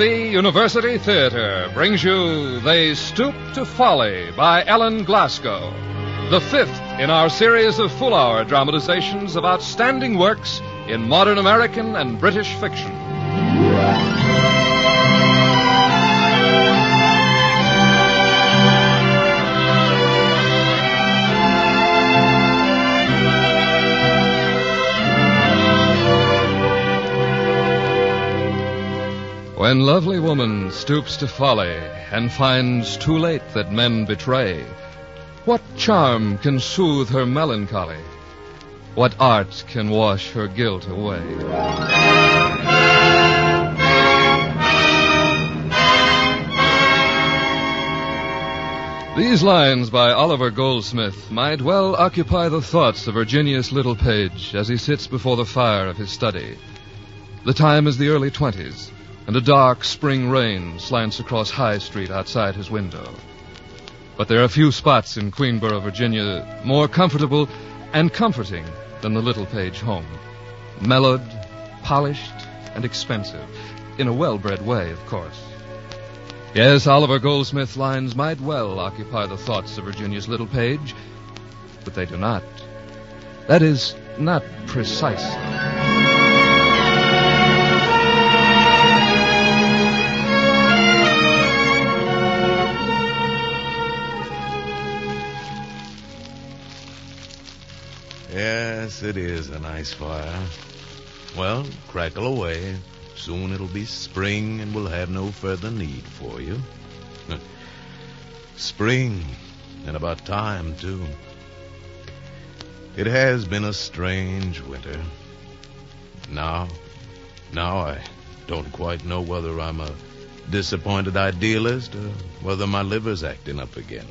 NBC University Theater brings you They Stoop to Folly by Ellen Glasgow, the fifth in our series of full-hour dramatizations of outstanding works in modern American and British fiction. When lovely woman stoops to folly and finds too late that men betray, what charm can soothe her melancholy? What art can wash her guilt away? These lines by Oliver Goldsmith might well occupy the thoughts of Virginius Littlepage as he sits before the fire of his study. The time is the early 20s. And a dark spring rain slants across High Street outside his window. But there are few spots in Queenboro, Virginia, more comfortable and comforting than the Littlepage home. Mellowed, polished, and expensive. In a well-bred way, of course. Yes, Oliver Goldsmith's lines might well occupy the thoughts of Virginius Littlepage, but they do not. That is, not precisely. Yes, it is a nice fire. Well, crackle away. Soon it'll be spring and we'll have no further need for you. Spring, and about time, too. It has been a strange winter. Now I don't quite know whether I'm a disappointed idealist or whether my liver's acting up again.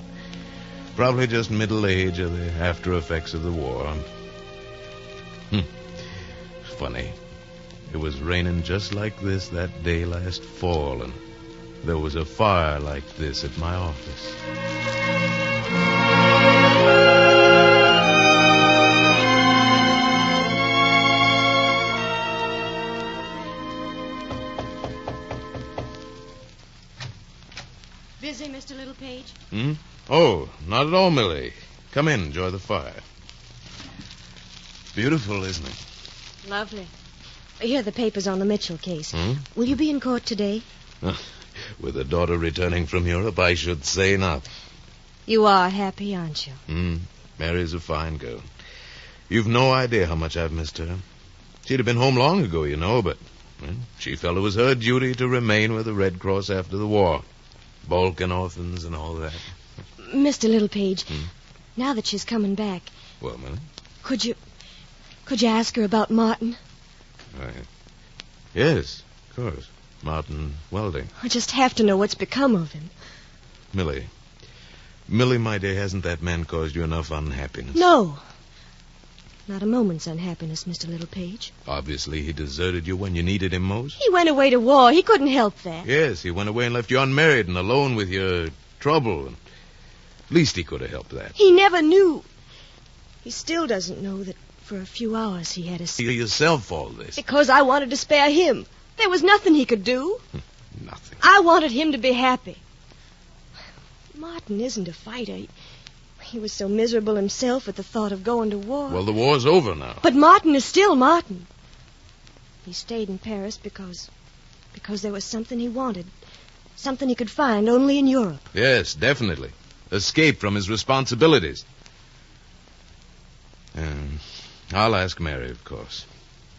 Probably just middle age or the after effects of the war. Funny. It was raining just like this that day last fall, and there was a fire like this at my office. Busy, Mr. Littlepage? Oh, not at all, Millie. Come in, enjoy the fire. Beautiful, isn't it? Lovely. Here are the papers on the Mitchell case. Will you be in court today? With a daughter returning from Europe, I should say not. You are happy, aren't you? Mary's a fine girl. You've no idea how much I've missed her. She'd have been home long ago, you know, but she felt it was her duty to remain with the Red Cross after the war. Balkan orphans and all that. Mr. Littlepage, now that she's coming back... Well, Millie? Could you ask her about Martin? Yes, of course. Martin Welding. I just have to know what's become of him. Millie, my dear, hasn't that man caused you enough unhappiness? No. Not a moment's unhappiness, Mr. Littlepage. Obviously, he deserted you when you needed him most. He went away to war. He couldn't help that. Yes, he went away and left you unmarried and alone with your trouble. At least he could have helped that. He never knew. He still doesn't know that for a few hours he had to see yourself all this. Because I wanted to spare him. There was nothing he could do. Nothing. I wanted him to be happy. Martin isn't a fighter. He was so miserable himself at the thought of going to war. Well, the war's over now. But Martin is still Martin. He stayed in Paris because there was something he wanted. Something he could find only in Europe. Yes, definitely. Escape from his responsibilities. I'll ask Mary, of course.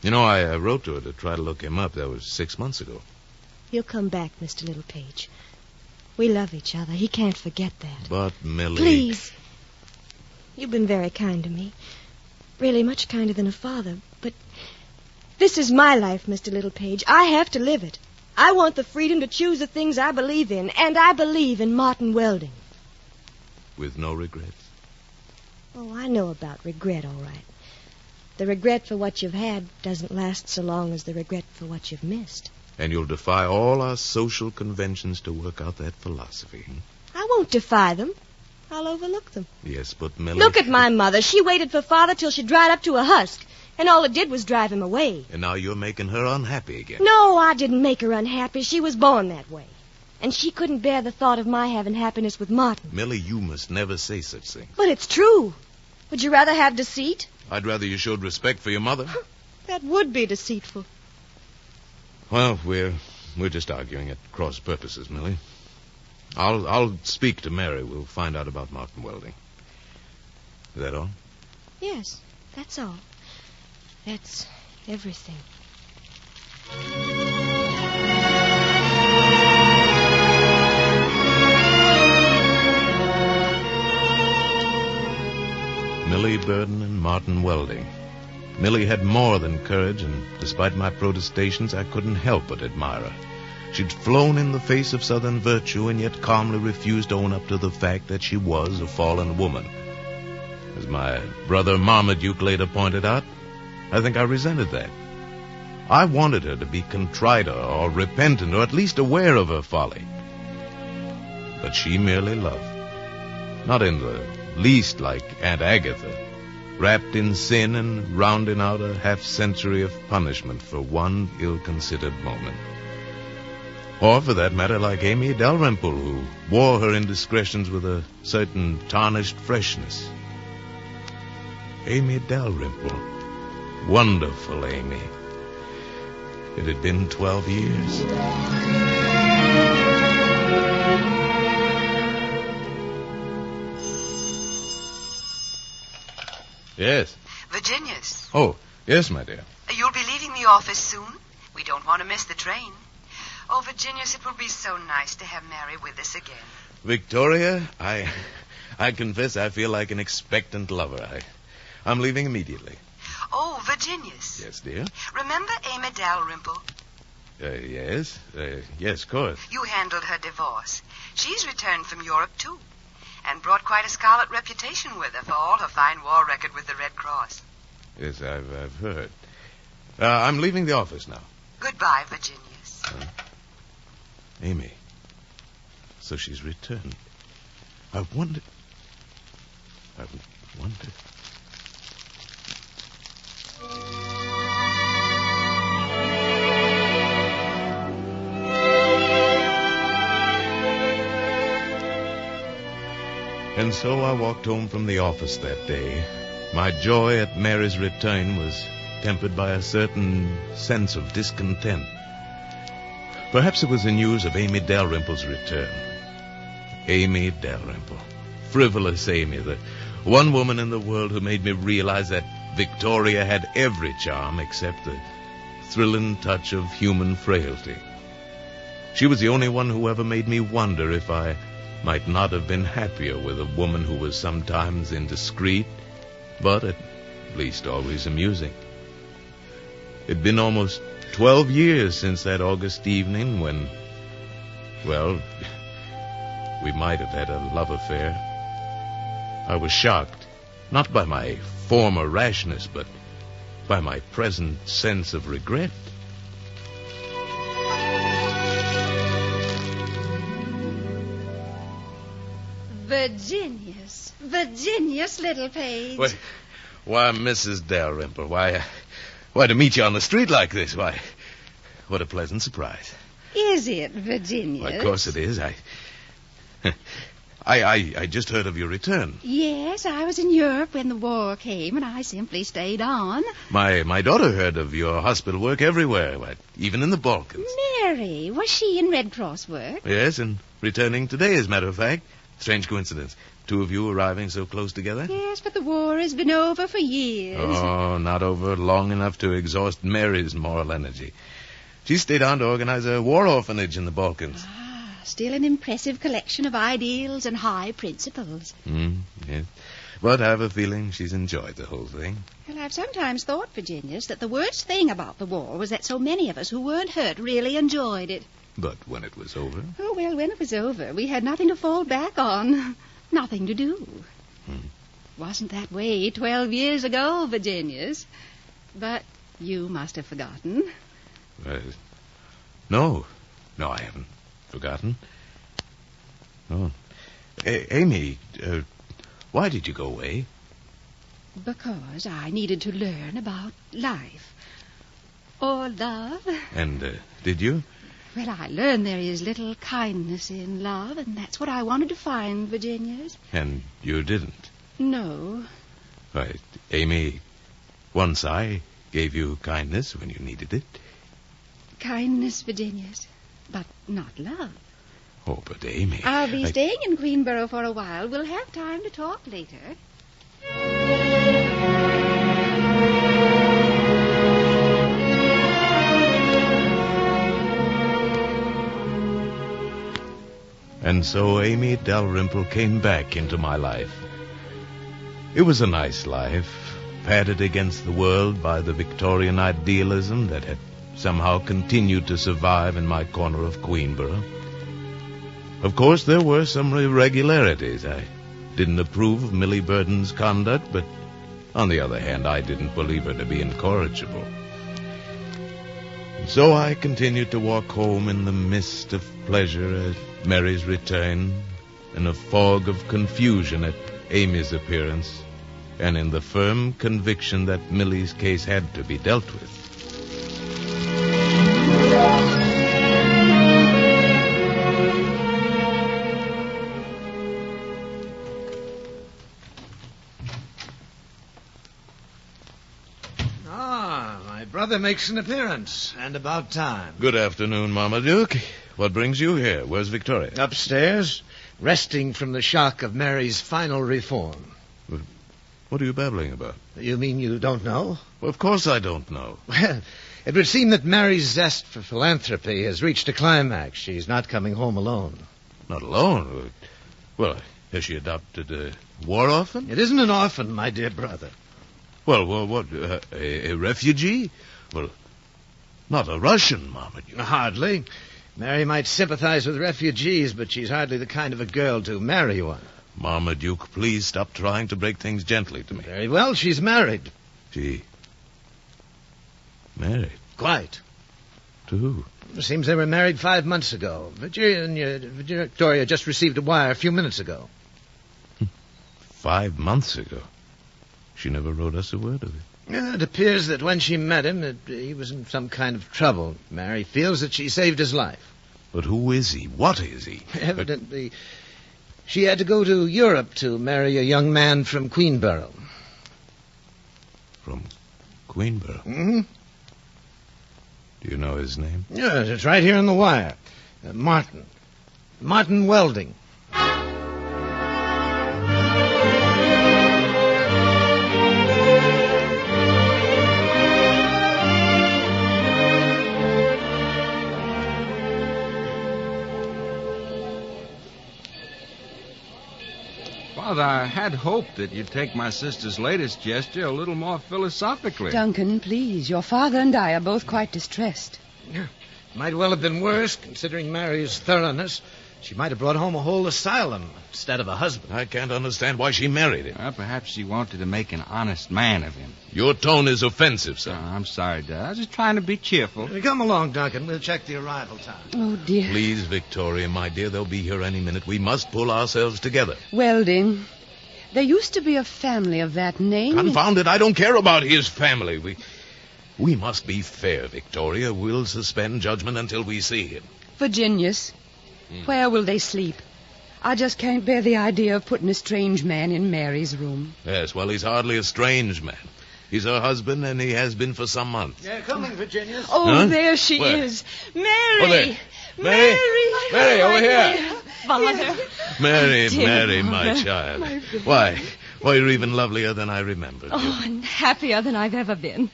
You know, I wrote to her to try to look him up. That was 6 months ago. He'll come back, Mr. Littlepage. We love each other. He can't forget that. But, Millie... Please. You've been very kind to me. Really much kinder than a father. But this is my life, Mr. Littlepage. I have to live it. I want the freedom to choose the things I believe in. And I believe in Martin Welding. With no regrets? Oh, I know about regret, all right. The regret for what you've had doesn't last so long as the regret for what you've missed. And you'll defy all our social conventions to work out that philosophy. I won't defy them. I'll overlook them. Yes, but Millie... Look at my mother. She waited for Father till she dried up to a husk. and all it did was drive him away. And now you're making her unhappy again. No, I didn't make her unhappy. She was born that way. And she couldn't bear the thought of my having happiness with Martin. Millie, you must never say such things. But it's true. Would you rather have deceit? I'd rather you showed respect for your mother. That would be deceitful. Well, we're just arguing at cross purposes, Millie. I'll speak to Mary. We'll find out about Martin Welding. Is that all? Yes, that's all. That's everything. Millie Burden and Martin Welding. Millie had more than courage, and despite my protestations, I couldn't help but admire her. She'd flown in the face of Southern virtue and yet calmly refused to own up to the fact that she was a fallen woman. As my brother Marmaduke later pointed out, I think I resented that. I wanted her to be contrite or repentant or at least aware of her folly. But she merely loved. Not in the least like Aunt Agatha, wrapped in sin and rounding out a half-century of punishment for one ill-considered moment. Or, for that matter, like Amy Dalrymple, who wore her indiscretions with a certain tarnished freshness. Amy Dalrymple. Wonderful Amy. It had been 12 years. Yes. Virginia's. Oh, yes, my dear. You'll be leaving the office soon? We don't want to miss the train. Oh, Virginia's, it will be so nice to have Mary with us again. Victoria, I confess I feel like an expectant lover. I'm leaving immediately. Oh, Virginia's. Yes, dear? Remember Amy Dalrymple? Yes. Yes, of course. You handled her divorce. She's returned from Europe, too, and brought quite a scarlet reputation with her for all her fine war record with the Red Cross. Yes, I've heard. I'm leaving the office now. Goodbye, Virginia's. Amy. So she's returned. I wonder... And so I walked home from the office that day. My joy at Mary's return was tempered by a certain sense of discontent. Perhaps it was the news of Amy Dalrymple's return. Amy Dalrymple. Frivolous Amy, the one woman in the world who made me realize that Victoria had every charm except the thrilling touch of human frailty. She was the only one who ever made me wonder if I might not have been happier with a woman who was sometimes indiscreet, but at least always amusing. It'd been almost 12 years since that August evening when, well, we might have had a love affair. I was shocked, not by my former rashness, but by my present sense of regret. Virginia's little page. Why, Mrs. Dalrymple, why, to meet you on the street like this, why, what a pleasant surprise. Is it, Virginia? Well, of course it is. I just heard of your return. Yes, I was in Europe when the war came, and I simply stayed on. My daughter heard of your hospital work everywhere, even in the Balkans. Mary, was she in Red Cross work? Yes, and returning today, as a matter of fact. Strange coincidence. Two of you arriving so close together? Yes, but the war has been over for years. Oh, not over long enough to exhaust Mary's moral energy. She stayed on to organize a war orphanage in the Balkans. Still an impressive collection of ideals and high principles. Yes. But I have a feeling she's enjoyed the whole thing. Well, I've sometimes thought, Virginius, that the worst thing about the war was that so many of us who weren't hurt really enjoyed it. But when it was over? Oh, well, when it was over, we had nothing to fall back on. Nothing to do. Wasn't that way 12 years ago, Virginius. But you must have forgotten. No, I haven't forgotten. Oh. Amy, why did you go away? Because I needed to learn about life. Or love. And did you? Well, I learned there is little kindness in love, and that's what I wanted to find, Virginius. And you didn't? No. Right. Amy, once I gave you kindness when you needed it. Kindness, Virginius, but not love. Oh, but Amy... I'll be staying in Queenborough for a while. We'll have time to talk later. And so Amy Dalrymple came back into my life. It was a nice life, padded against the world by the Victorian idealism that had somehow continued to survive in my corner of Queenborough. Of course, there were some irregularities. I didn't approve of Millie Burden's conduct, but on the other hand, I didn't believe her to be incorrigible. And so I continued to walk home in the mist of pleasure at Mary's return, in a fog of confusion at Amy's appearance, and in the firm conviction that Millie's case had to be dealt with. My brother makes an appearance, and about time. Good afternoon, Marmaduke. What brings you here? Where's Victoria? Upstairs, resting from the shock of Mary's final reform. What are you babbling about? You mean you don't know? Well, of course I don't know. Well, it would seem that Mary's zest for philanthropy has reached a climax. She's not coming home alone. Not alone? Well, has she adopted a war orphan? It isn't an orphan, my dear brother. Well, what, a refugee? Well, not a Russian, Marmaduke. Hardly. Mary might sympathize with refugees, but she's hardly the kind of a girl to marry one. Marmaduke, please stop trying to break things gently to me. Very well, she's married. She... married? Quite. To who? It seems they were married 5 months ago. Victoria just received a wire a few minutes ago. 5 months ago? She never wrote us a word of it. It appears that when she met him, he was in some kind of trouble. Mary feels that she saved his life. But who is he? What is he? Evidently, she had to go to Europe to marry a young man from Queenborough. From Queenborough? Mm-hmm. Do you know his name? Yes, it's right here in the wire. Martin. Martin Welding. Father, I had hoped that you'd take my sister's latest gesture a little more philosophically. Duncan, please. Your father and I are both quite distressed. Might well have been worse, considering Mary's thoroughness. She might have brought home a whole asylum instead of a husband. I can't understand why she married him. Perhaps she wanted to make an honest man of him. Your tone is offensive, sir. I'm sorry, Dad. I was just trying to be cheerful. Come along, Duncan. We'll check the arrival time. Oh, dear. Please, Victoria, my dear, they'll be here any minute. We must pull ourselves together. Welding. There used to be a family of that name. Confound it, I don't care about his family. We must be fair, Victoria. We'll suspend judgment until we see him. Virginius. Where will they sleep? I just can't bear the idea of putting a strange man in Mary's room. Yes, well, he's hardly a strange man. He's her husband, and he has been for some months. Yeah, coming, Virginia. Oh, Huh? there she Where? is. Mary! Oh, there. Mary! Mary, over here! Father. Mary, Dear Mary, my mother. child. Why, you're even lovelier than I remembered you. Oh, and happier than I've ever been.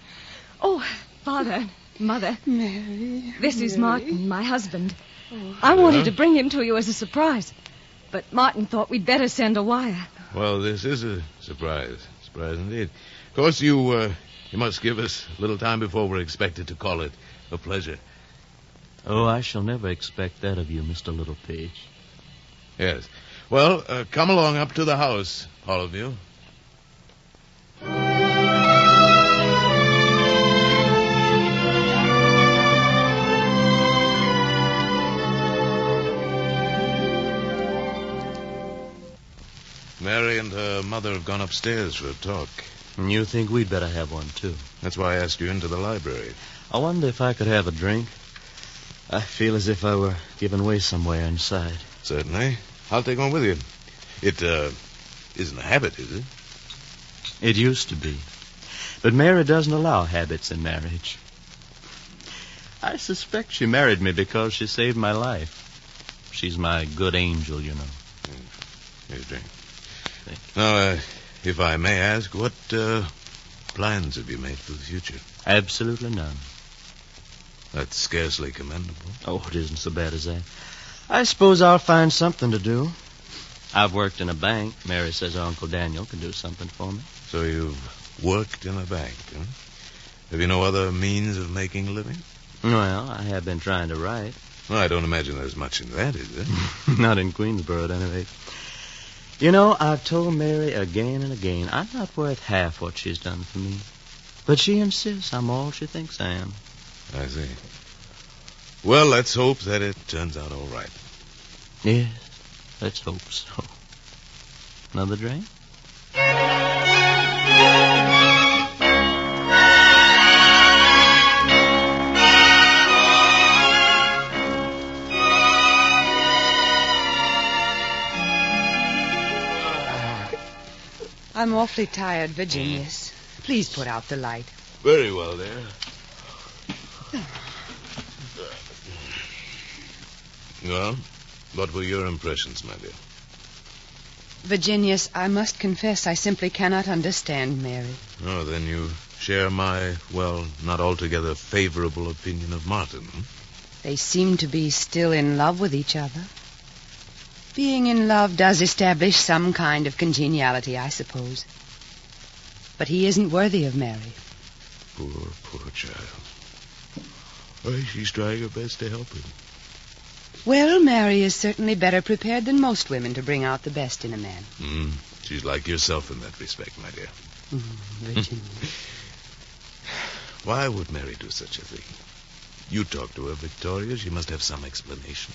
Oh, Father, Mother. Mary. This is Mary. Martin, my husband. I wanted to bring him to you as a surprise, but Martin thought we'd better send a wire. Well, this is a surprise. Surprise indeed. Of course, you must give us a little time before we're expected to call it a pleasure. Oh, I shall never expect that of you, Mr. Littlepage. Yes. Well, come along up to the house, all of you. Mary and her mother have gone upstairs for a talk. And you think we'd better have one, too. That's why I asked you into the library. I wonder if I could have a drink. I feel as if I were giving way somewhere inside. Certainly. I'll take one with you. It, isn't a habit, is it? It used to be. But Mary doesn't allow habits in marriage. I suspect she married me because she saved my life. She's my good angel, you know. Here's a drink. Now, if I may ask, what plans have you made for the future? Absolutely none. That's scarcely commendable. Oh, it isn't so bad as that. I suppose I'll find something to do. I've worked in a bank. Mary says her Uncle Daniel can do something for me. So you've worked in a bank, huh? Have you no other means of making a living? Well, I have been trying to write. Well, I don't imagine there's much in that, is there? Not in Queensboro, at any rate. You know, I've told Mary again and again I'm not worth half what she's done for me. But she insists I'm all she thinks I am. I see. Well, let's hope that it turns out all right. Yes, let's hope so. Another drink? I'm awfully tired, Virginius. Please put out the light. Very well, there. Well, what were your impressions, my dear? Virginius, I must confess I simply cannot understand Mary. Oh, then you share my, well, not altogether favorable opinion of Martin. Hmm? They seem to be still in love with each other. Being in love does establish some kind of congeniality, I suppose. But he isn't worthy of Mary. Poor child. Why, she's trying her best to help him. Well, Mary is certainly better prepared than most women to bring out the best in a man. She's like yourself in that respect, my dear. Virginia. Why would Mary do such a thing? You talked to her, Victoria. She must have some explanation.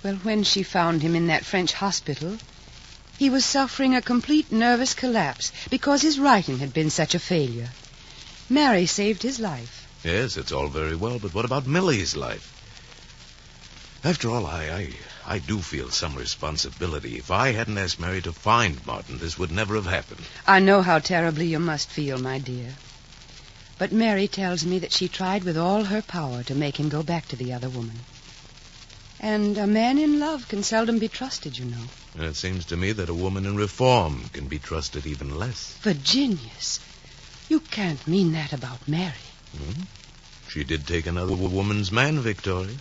Well, when she found him in that French hospital, he was suffering a complete nervous collapse because his writing had been such a failure. Mary saved his life. Yes, it's all very well, but what about Millie's life? After all, I do feel some responsibility. If I hadn't asked Mary to find Martin, this would never have happened. I know how terribly you must feel, my dear. But Mary tells me that she tried with all her power to make him go back to the other woman. And a man in love can seldom be trusted, you know. And it seems to me that a woman in reform can be trusted even less. Virginius, you can't mean that about Mary. She did take another woman's man, Victoria.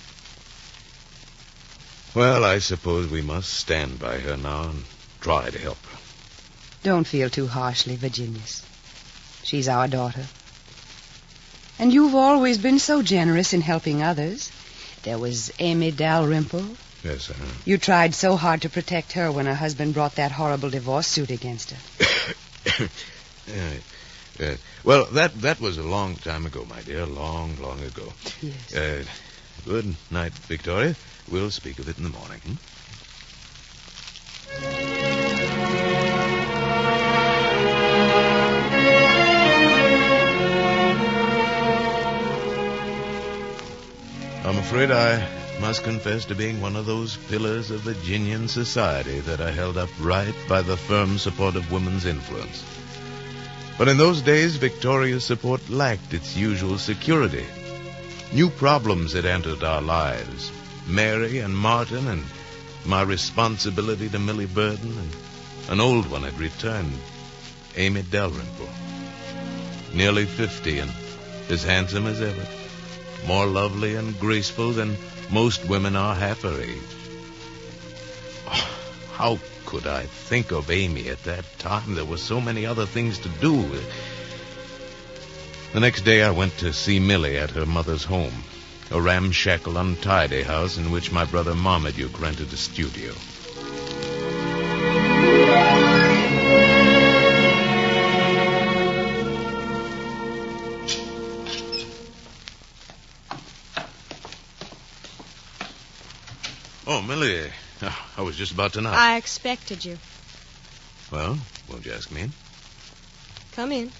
Well, I suppose we must stand by her now and try to help her. Don't feel too harshly, Virginius. She's our daughter. And you've always been so generous in helping others. There was Amy Dalrymple. Yes, sir. You tried so hard to protect her when her husband brought that horrible divorce suit against her. Well, that was a long time ago, my dear. Long ago. Yes. Good night, Victoria. We'll speak of it in the morning. I'm afraid I must confess to being one of those pillars of Virginian society that are held up right by the firm support of women's influence. But in those days, Victoria's support lacked its usual security. New problems had entered our lives. Mary and Martin and my responsibility to Millie Burden, and an old one had returned, Amy Dalrymple. Nearly 50 and as handsome as ever. More lovely and graceful than most women are half her age. Oh, how could I think of Amy at that time? There were so many other things to do. The next day I went to see Millie at her mother's home, a ramshackle, untidy house in which my brother Marmaduke rented a studio. Oh, Millie, I was just about to knock. I expected you. Well, won't you ask me in? Come in.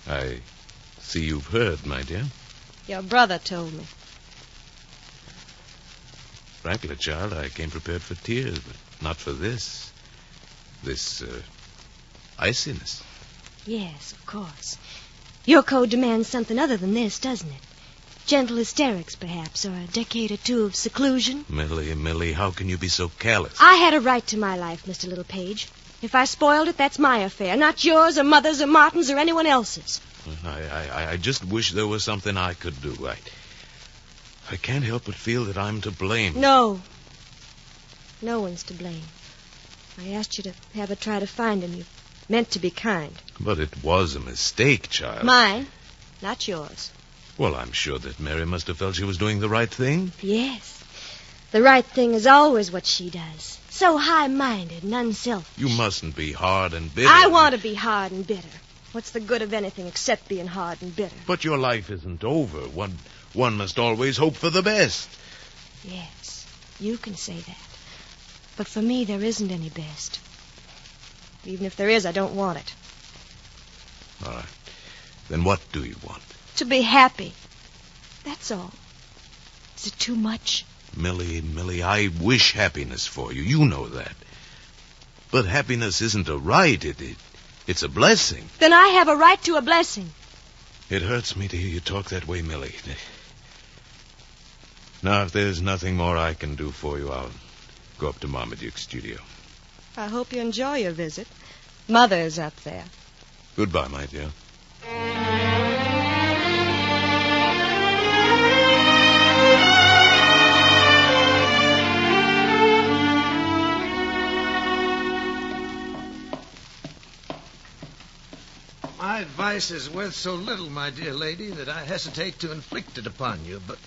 I see you've heard, my dear. Your brother told me. Frankly, child, I came prepared for tears, but not for this. This, iciness. Yes, of course. Your code demands something other than this, doesn't it? Gentle hysterics, perhaps, or a decade or two of seclusion. Millie, how can you be so careless? I had a right to my life, Mr. Littlepage. If I spoiled it, that's my affair, not yours or Mother's or Martin's or anyone else's. I just wish there was something I could do. I can't help but feel that I'm to blame. No. No one's to blame. I asked you to have a try to find him. You meant to be kind. But it was a mistake, child. Mine, not yours. Well, I'm sure that Mary must have felt she was doing the right thing. Yes. The right thing is always what she does. So high-minded and unselfish. You mustn't be hard and bitter. I want to be hard and bitter. What's the good of anything except being hard and bitter? But your life isn't over. One must always hope for the best. Yes, you can say that. But for me, there isn't any best. Even if there is, I don't want it. All right. Then what do you want? To be happy. That's all. Is it too much? Millie, I wish happiness for you. You know that. But happiness isn't a right. It's a blessing. Then I have a right to a blessing. It hurts me to hear you talk that way, Millie. Now, if there's nothing more I can do for you, I'll go up to Marmaduke's studio. I hope you enjoy your visit. Mother's up there. Goodbye, my dear. My advice is worth so little, my dear lady, that I hesitate to inflict it upon you. But,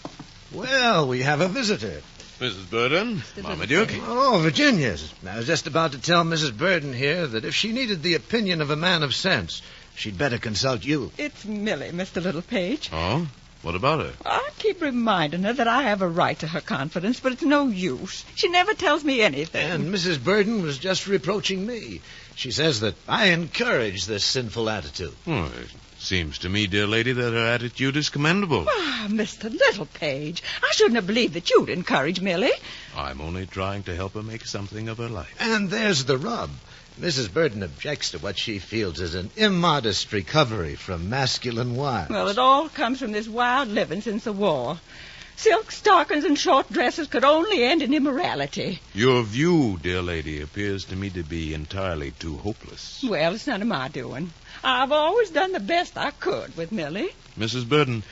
well, we have a visitor. Mrs. Burden, Marmaduke. Oh, Virginia's. I was just about to tell Mrs. Burden here that if she needed the opinion of a man of sense, she'd better consult you. It's Millie, Mr. Littlepage. Oh? What about her? I keep reminding her that I have a right to her confidence, but it's no use. She never tells me anything. And Mrs. Burden was just reproaching me. She says that I encourage this sinful attitude. Oh, it seems to me, dear lady, that her attitude is commendable. Ah, Mr. Littlepage, I shouldn't have believed that you'd encourage Millie. I'm only trying to help her make something of her life. And there's the rub. Mrs. Burden objects to what she feels is an immodest recovery from masculine wiles. Well, it all comes from this wild living since the war. Silk stockings and short dresses could only end in immorality. Your view, dear lady, appears to me to be entirely too hopeless. Well, it's none of my doing. I've always done the best I could with Millie. Mrs. Burden,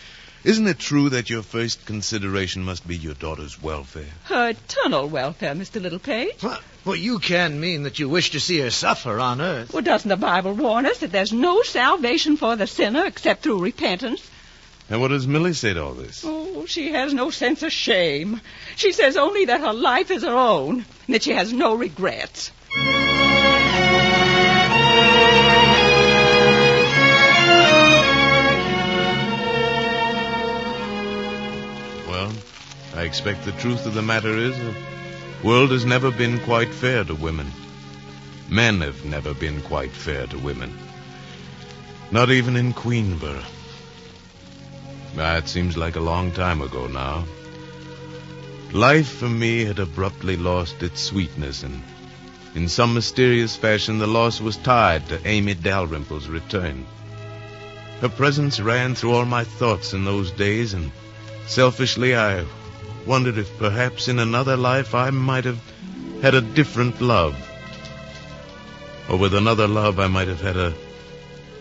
isn't it true that your first consideration must be your daughter's welfare? Her eternal welfare, Mr. Littlepage. Well, you can mean that you wish to see her suffer on earth. Well, doesn't the Bible warn us that there's no salvation for the sinner except through repentance? And what does Millie say to all this? Oh, she has no sense of shame. She says only that her life is her own, and that she has no regrets. Well, I expect the truth of the matter is the world has never been quite fair to women. Men have never been quite fair to women. Not even in Queenborough. It seems like a long time ago now. Life for me had abruptly lost its sweetness, and in some mysterious fashion the loss was tied to Amy Dalrymple's return. Her presence ran through all my thoughts in those days, and selfishly I wondered if perhaps in another life I might have had a different love. Or with another love I might have had a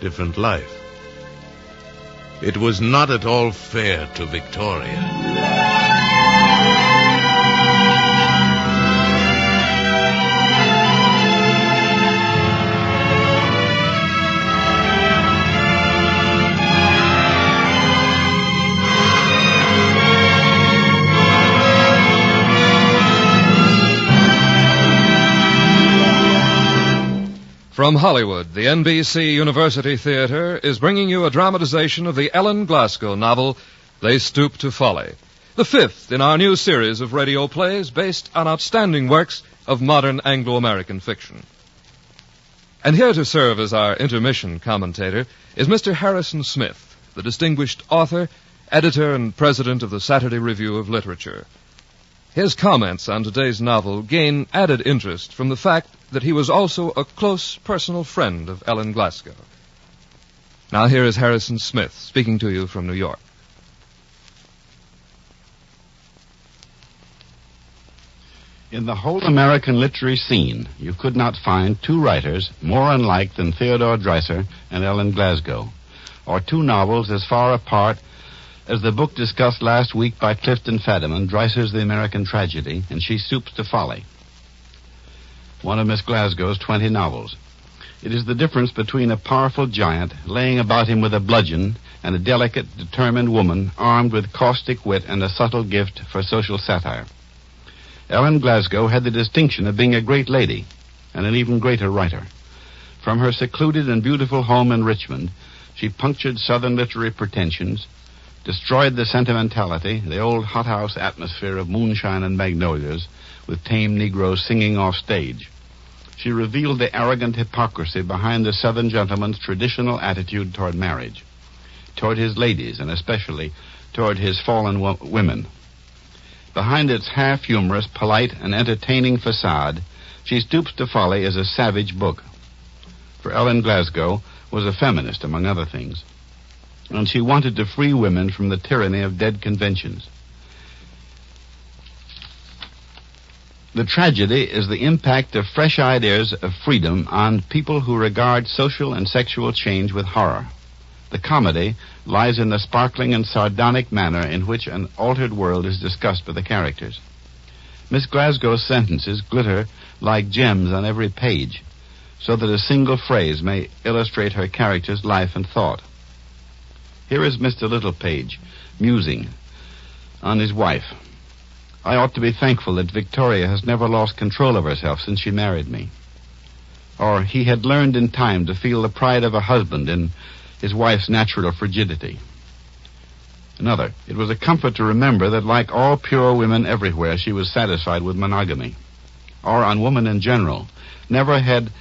different life. It was not at all fair to Victoria. From Hollywood, the NBC University Theater is bringing you a dramatization of the Ellen Glasgow novel, They Stooped to Folly, the fifth in our new series of radio plays based on outstanding works of modern Anglo-American fiction. And here to serve as our intermission commentator is Mr. Harrison Smith, the distinguished author, editor, and president of the Saturday Review of Literature. His comments on today's novel gain added interest from the fact that he was also a close personal friend of Ellen Glasgow. Now here is Harrison Smith speaking to you from New York. In the whole American literary scene, you could not find two writers more unlike than Theodore Dreiser and Ellen Glasgow, or two novels as far apart as the book discussed last week by Clifton Fadiman, Dreiser's The American Tragedy, and She Stoops to Folly, one of Miss Glasgow's 20 novels. It is the difference between a powerful giant laying about him with a bludgeon and a delicate, determined woman armed with caustic wit and a subtle gift for social satire. Ellen Glasgow had the distinction of being a great lady and an even greater writer. From her secluded and beautiful home in Richmond, she punctured Southern literary pretensions, destroyed the sentimentality, the old hothouse atmosphere of moonshine and magnolias, with tame Negroes singing off stage. She revealed the arrogant hypocrisy behind the Southern gentleman's traditional attitude toward marriage, toward his ladies, and especially toward his fallen women. Behind its half-humorous, polite, and entertaining facade, She Stoops to Folly is a savage book. For Ellen Glasgow was a feminist, among other things, and she wanted to free women from the tyranny of dead conventions. The tragedy is the impact of fresh ideas of freedom on people who regard social and sexual change with horror. The comedy lies in the sparkling and sardonic manner in which an altered world is discussed by the characters. Miss Glasgow's sentences glitter like gems on every page, so that a single phrase may illustrate her character's life and thought. Here is Mr. Littlepage musing on his wife. I ought to be thankful that Victoria has never lost control of herself since she married me. Or he had learned in time to feel the pride of a husband in his wife's natural frigidity. Another, it was a comfort to remember that like all pure women everywhere, she was satisfied with monogamy. Or on woman in general, never had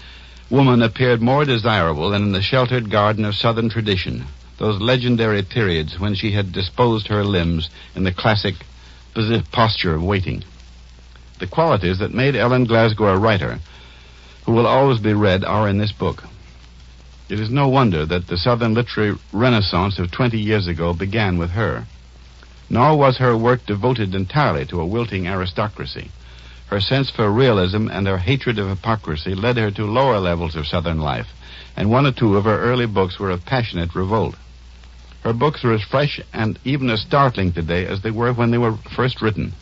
woman appeared more desirable than in the sheltered garden of Southern tradition, those legendary periods when she had disposed her limbs in the classic posture of waiting. The qualities that made Ellen Glasgow a writer who will always be read are in this book. It is no wonder that the Southern literary renaissance of 20 years ago began with her. Nor was her work devoted entirely to a wilting aristocracy. Her sense for realism and her hatred of hypocrisy led her to lower levels of Southern life, and one or two of her early books were of passionate revolt. Her books are as fresh and even as startling today as they were when they were first written.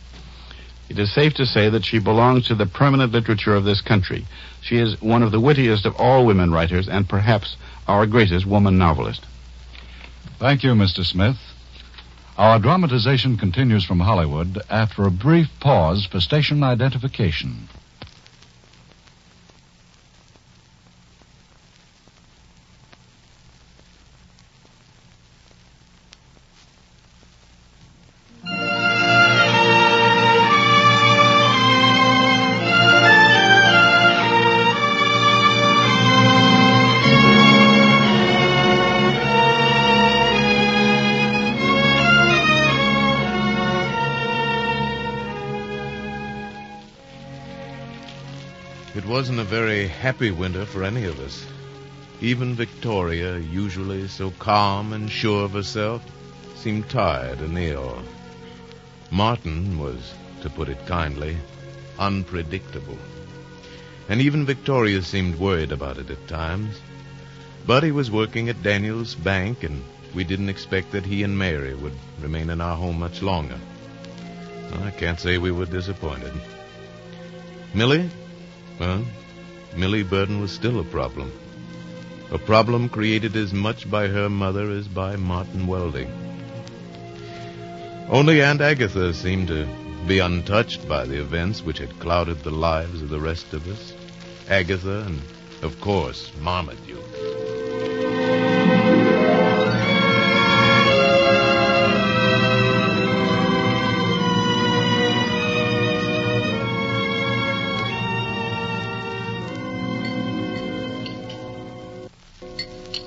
It is safe to say that she belongs to the permanent literature of this country. She is one of the wittiest of all women writers and perhaps our greatest woman novelist. Thank you, Mr. Smith. Our dramatization continues from Hollywood after a brief pause for station identification. It wasn't a very happy winter for any of us. Even Victoria, usually so calm and sure of herself, seemed tired and ill. Martin was, to put it kindly, unpredictable. And even Victoria seemed worried about it at times. But he was working at Daniel's bank, and we didn't expect that he and Mary would remain in our home much longer. I can't say we were disappointed. Millie? Well, Millie Burton was still a problem. A problem created as much by her mother as by Martin Welding. Only Aunt Agatha seemed to be untouched by the events which had clouded the lives of the rest of us. Agatha and, of course, Marmaduke.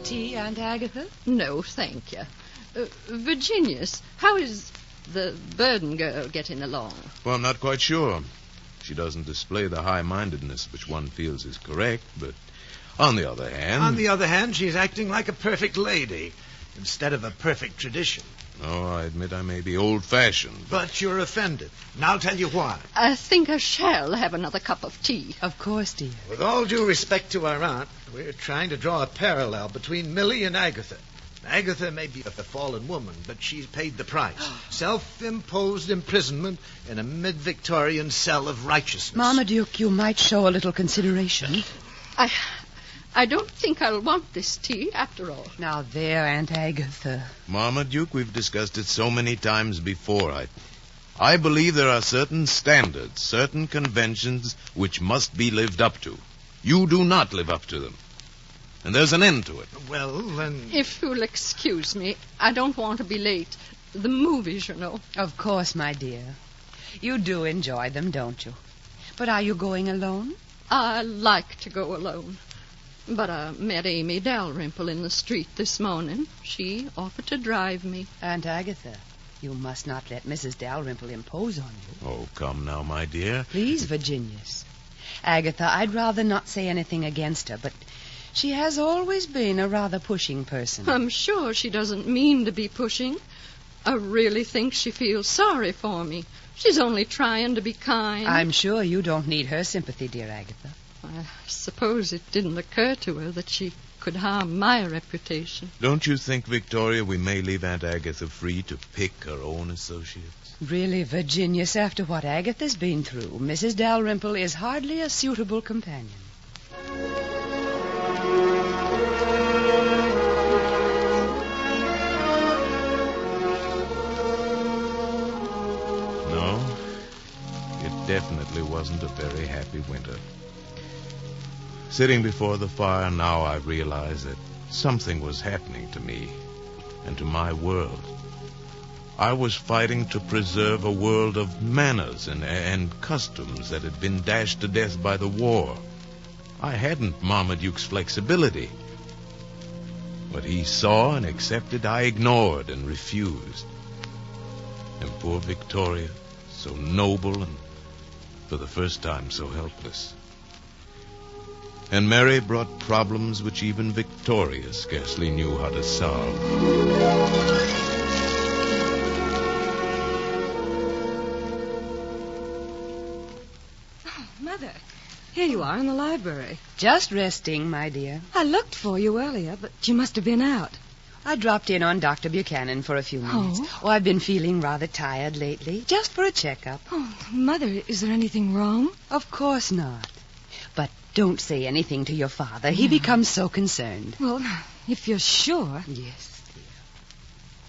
tea, Aunt Agatha? No, thank you. Virginius, how is the Burden girl getting along? Well, I'm not quite sure. She doesn't display the high-mindedness which one feels is correct, but on the other hand... On the other hand, she's acting like a perfect lady instead of a perfect tradition. Oh, I admit I may be old-fashioned. But you're offended. And I'll tell you why. I think I shall have another cup of tea. Of course, dear. With all due respect to our aunt, we're trying to draw a parallel between Millie and Agatha. Agatha may be a fallen woman, but she's paid the price. Self-imposed imprisonment in a mid-Victorian cell of righteousness. Marmaduke, you might show a little consideration. I don't think I'll want this tea, after all. Now there, Aunt Agatha. Marmaduke, we've discussed it so many times before. I believe there are certain standards, certain conventions which must be lived up to. You do not live up to them. And there's an end to it. Well, then... If you'll excuse me, I don't want to be late. The movies, you know. Of course, my dear. You do enjoy them, don't you? But are you going alone? I like to go alone. But I met Amy Dalrymple in the street this morning. She offered to drive me. Aunt Agatha, you must not let Mrs. Dalrymple impose on you. Oh, come now, my dear. Please, Virginius. Agatha, I'd rather not say anything against her, but she has always been a rather pushing person. I'm sure she doesn't mean to be pushing. I really think she feels sorry for me. She's only trying to be kind. I'm sure you don't need her sympathy, dear Agatha. I suppose it didn't occur to her that she could harm my reputation. Don't you think, Victoria, we may leave Aunt Agatha free to pick her own associates? Really, Virginius, after what Agatha's been through, Mrs. Dalrymple is hardly a suitable companion. No, it definitely wasn't a very happy winter. Sitting before the fire now, I realized that something was happening to me and to my world. I was fighting to preserve a world of manners and customs that had been dashed to death by the war. I hadn't Marmaduke's flexibility. What he saw and accepted, I ignored and refused. And poor Victoria, so noble and for the first time so helpless. And Mary brought problems which even Victoria scarcely knew how to solve. Mother, here you are in the library. Just resting, my dear. I looked for you earlier, but you must have been out. I dropped in on Dr. Buchanan for a few minutes. Oh, I've been feeling rather tired lately, just for a checkup. Oh, Mother, is there anything wrong? Of course not. But don't say anything to your father. He becomes so concerned. Well, if you're sure. Yes,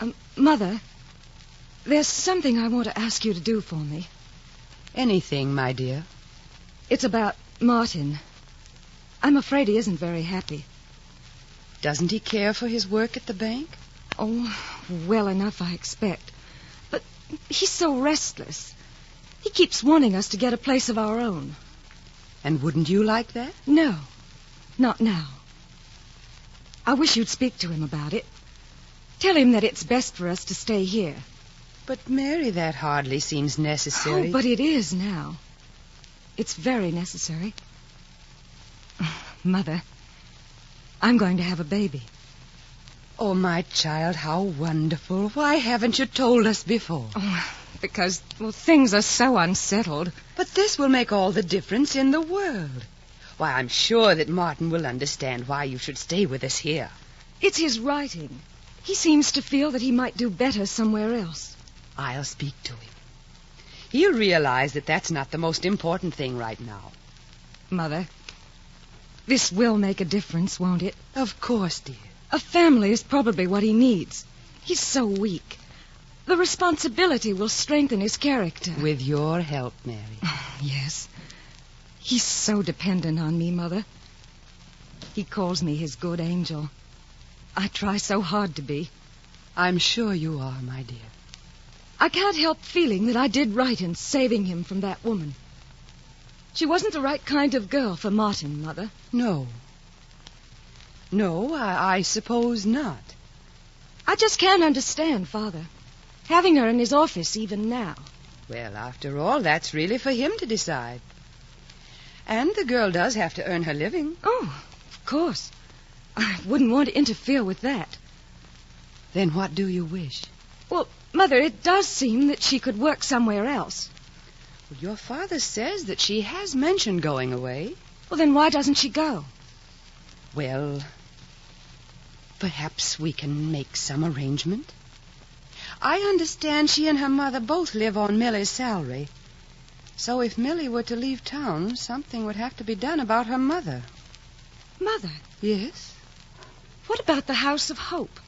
dear. Mother, there's something I want to ask you to do for me. Anything, my dear. It's about Martin. I'm afraid he isn't very happy. Doesn't he care for his work at the bank? Oh, well enough, I expect. But he's so restless. He keeps wanting us to get a place of our own. And wouldn't you like that? No, not now. I wish you'd speak to him about it. Tell him that it's best for us to stay here. But, Mary, that hardly seems necessary. Oh, but it is now. It's very necessary. Mother, I'm going to have a baby. Oh, my child, how wonderful. Why haven't you told us before? Oh, because, things are so unsettled. But this will make all the difference in the world. Why, I'm sure that Martin will understand why you should stay with us here. It's his writing. He seems to feel that he might do better somewhere else. I'll speak to him. He'll realize that that's not the most important thing right now. Mother, this will make a difference, won't it? Of course, dear. A family is probably what he needs. He's so weak. The responsibility will strengthen his character. With your help, Mary. Yes. He's so dependent on me, Mother. He calls me his good angel. I try so hard to be. I'm sure you are, my dear. I can't help feeling that I did right in saving him from that woman. She wasn't the right kind of girl for Martin, Mother. No. No, I suppose not. I just can't understand, Father. Having her in his office even now. Well, after all, that's really for him to decide. And the girl does have to earn her living. Oh, of course. I wouldn't want to interfere with that. Then what do you wish? Well, Mother, it does seem that she could work somewhere else. Well, your father says that she has mentioned going away. Well, then why doesn't she go? Well, perhaps we can make some arrangement. I understand she and her mother both live on Millie's salary. So if Millie were to leave town, something would have to be done about her mother. Mother? Yes? What about the House of Hope?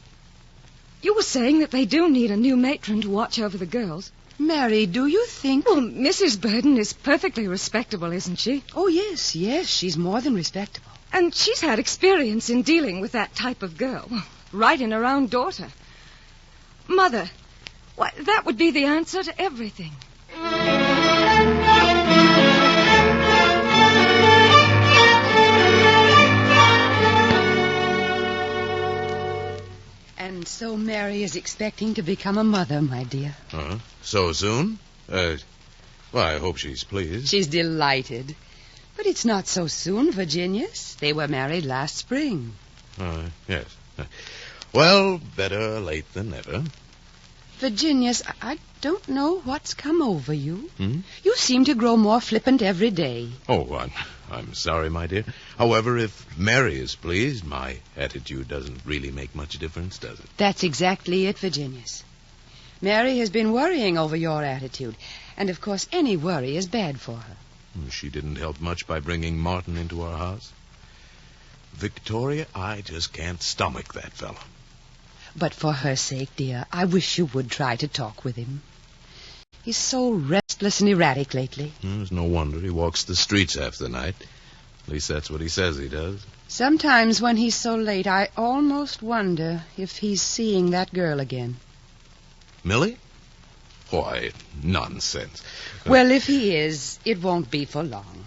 You were saying that they do need a new matron to watch over the girls. Mary, do you think... Well, Mrs. Burden is perfectly respectable, isn't she? Oh, yes, she's more than respectable. And she's had experience in dealing with that type of girl, right in her own daughter. Mother, why, that would be the answer to everything. And so Mary is expecting to become a mother, my dear. So soon? Well, I hope she's pleased. She's delighted. But it's not so soon, Virginius. They were married last spring. Yes. Well, better late than never. Virginius, I don't know what's come over you. Hmm? You seem to grow more flippant every day. Oh, I'm sorry, my dear. However, if Mary is pleased, my attitude doesn't really make much difference, does it? That's exactly it, Virginius. Mary has been worrying over your attitude. And, of course, any worry is bad for her. She didn't help much by bringing Martin into our house. Victoria, I just can't stomach that fellow. But for her sake, dear, I wish you would try to talk with him. He's so restless and erratic lately. It's no wonder he walks the streets half the night. At least that's what he says he does. Sometimes when he's so late, I almost wonder if he's seeing that girl again. Millie? Why, nonsense. Well, if he is, it won't be for long.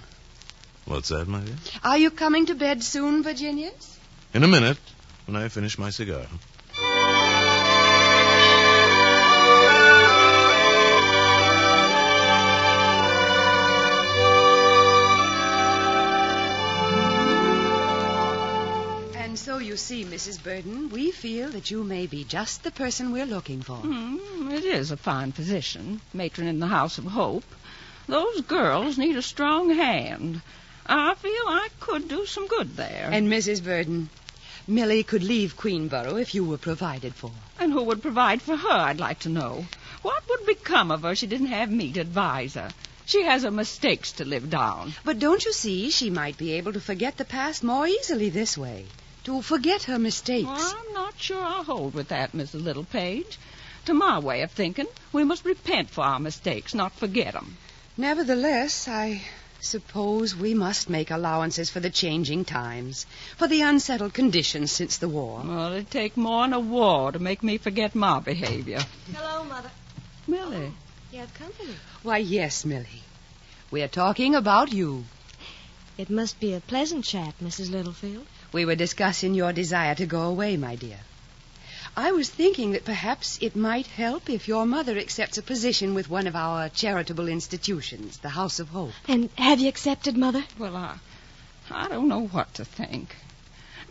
What's that, my dear? Are you coming to bed soon, Virginius? In a minute, when I finish my cigar. And so you see, Mrs. Burden, we feel that you may be just the person we're looking for. It is a fine position, matron in the House of Hope. Those girls need a strong hand. I feel I could do some good there. And Mrs. Burden, Millie could leave Queenborough if you were provided for. And who would provide for her, I'd like to know. What would become of her if she didn't have me to advise her? She has her mistakes to live down. But don't you see, she might be able to forget the past more easily this way. To forget her mistakes. Well, I'm not sure I'll hold with that, Mrs. Littlepage. To my way of thinking, we must repent for our mistakes, not forget them. Nevertheless, I suppose we must make allowances for the changing times, for the unsettled conditions since the war. Well, it'd take more than a war to make me forget my behavior. Hello, Mother. Millie. You have company. Why, yes, Millie. We're talking about you. It must be a pleasant chat, Mrs. Littlefield. We were discussing your desire to go away, my dear. I was thinking that perhaps it might help if your mother accepts a position with one of our charitable institutions, the House of Hope. And have you accepted, Mother? Well, I don't know what to think.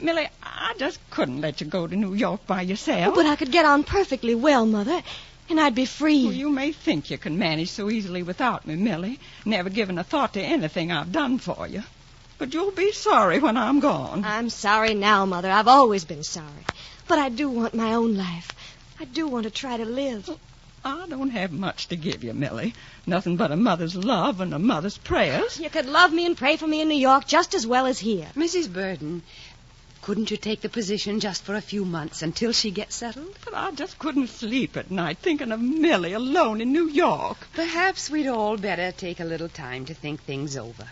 Millie, I just couldn't let you go to New York by yourself. Oh, but I could get on perfectly well, Mother, and I'd be free. Well, you may think you can manage so easily without me, Millie, never giving a thought to anything I've done for you. But you'll be sorry when I'm gone. I'm sorry now, Mother. I've always been sorry. But I do want my own life. I do want to try to live. I don't have much to give you, Millie. Nothing but a mother's love and a mother's prayers. You could love me and pray for me in New York just as well as here. Mrs. Burden, couldn't you take the position just for a few months until she gets settled? But I just couldn't sleep at night thinking of Millie alone in New York. Perhaps we'd all better take a little time to think things over.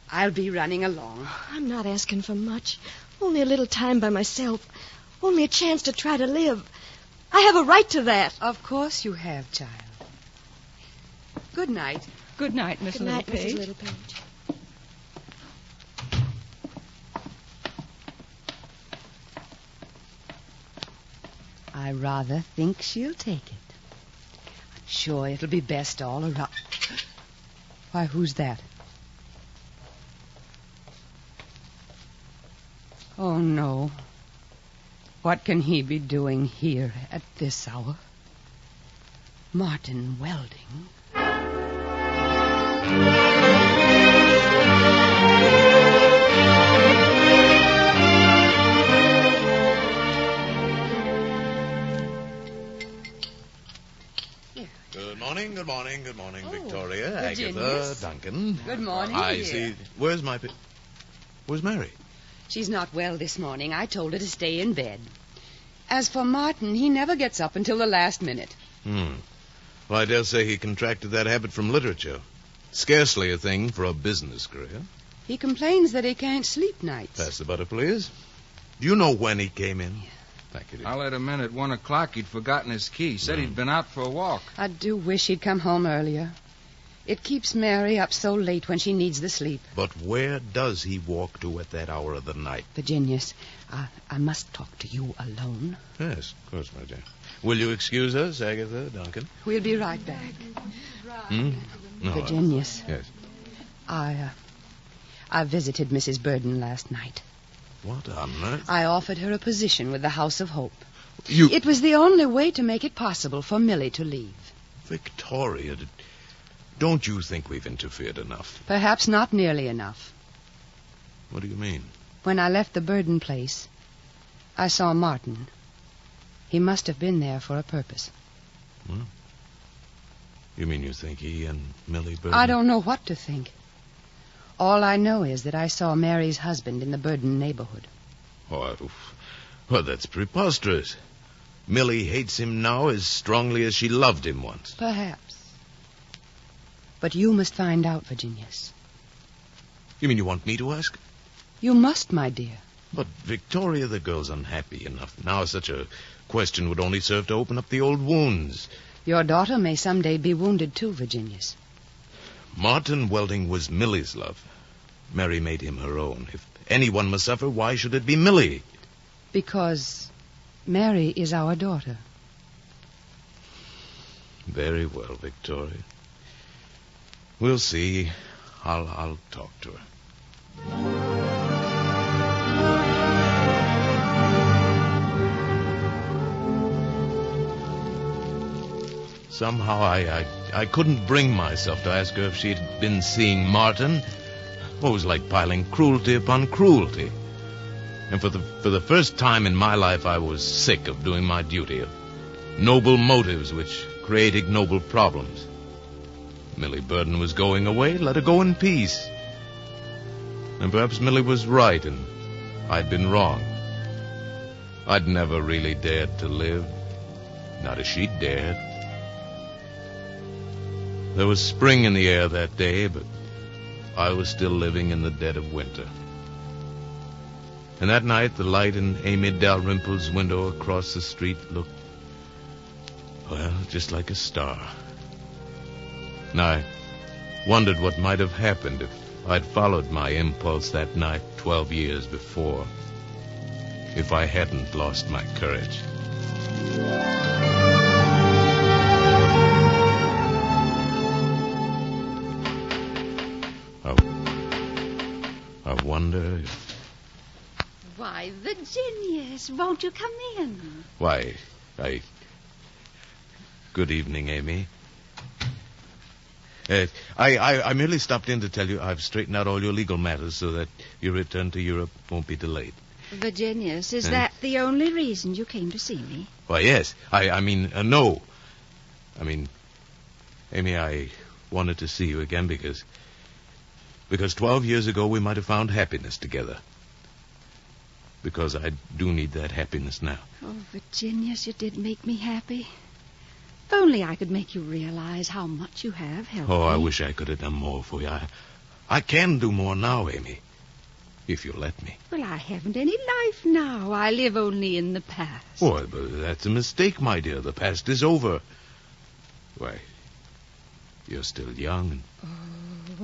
I'll be running along. I'm not asking for much. Only a little time by myself. Only a chance to try to live. I have a right to that. Of course you have, child. Good night. Good night, Miss Good night, Littlepage. Mrs. Littlepage. rather think she'll take it. I'm sure it'll be best all around. Why, who's that? Oh, no. What can he be doing here at this hour? Martin Welding. Good morning, Oh, Victoria, Virginius. Agatha, Duncan. Good morning, I dear. see. Where's Mary? She's not well this morning. I told her to stay in bed. As for Martin, he never gets up until the last minute. Well, I dare say he contracted that habit from literature. Scarcely a thing for a business career. He complains that he can't sleep nights. Pass the butter, please. Do you know when he came in? Thank you, dear. I let him in at 1 o'clock. He'd forgotten his key. Said he'd been out for a walk. I do wish he'd come home earlier. It keeps Mary up so late when she needs the sleep. But where does he walk to at that hour of the night? Virginius, I must talk to you alone. Yes, of course, my dear. Will you excuse us, Agatha, Duncan? We'll be right back. No, Virginius. Yes. I visited Mrs. Burden last night. What on earth? I offered her a position with the House of Hope. You... It was the only way to make it possible for Millie to leave. Victoria, don't you think we've interfered enough? Perhaps not nearly enough. What do you mean? When I left the Burden place, I saw Martin. He must have been there for a purpose. Well, you mean you think he and Millie Burden... I don't know what to think. All I know is that I saw Mary's husband in the Burden neighborhood. Oh, well, that's preposterous. Millie hates him now as strongly as she loved him once. Perhaps. But you must find out, Virginius. You mean you want me to ask? You must, my dear. But, Victoria, the girl's unhappy enough. Now such a question would only serve to open up the old wounds. Your daughter may someday be wounded too, Virginius. Martin Welding was Millie's love. Mary made him her own. If anyone must suffer, why should it be Millie? Because Mary is our daughter. Very well, Victoria. We'll see. I'll talk to her. Somehow I couldn't bring myself to ask her if she'd been seeing Martin. It was like piling cruelty upon cruelty. And for the first time in my life, I was sick of doing my duty, of noble motives which create ignoble problems. Millie Burden was going away. Let her go in peace. And perhaps Millie was right, and I'd been wrong. I'd never really dared to live. Not as she'd dared. There was spring in the air that day, but I was still living in the dead of winter. And that night, the light in Amy Dalrymple's window across the street looked, well, just like a star. And I wondered what might have happened if I'd followed my impulse that night 12 years before. If I hadn't lost my courage. I wonder if... Why, Virginius, won't you come in? Why, Good evening, Amy. I merely stopped in to tell you I've straightened out all your legal matters so that your return to Europe won't be delayed. Virginius, is that the only reason you came to see me? Why, yes. I mean, no. I mean, Amy, I wanted to see you again because 12 years ago we might have found happiness together. Because I do need that happiness now. Oh, Virginius, you did make me happy. If only I could make you realize how much you have helped me. Oh, I wish I could have done more for you. I can do more now, Amy. If you'll let me. Well, I haven't any life now. I live only in the past. Oh, but that's a mistake, my dear. The past is over. Why, you're still young and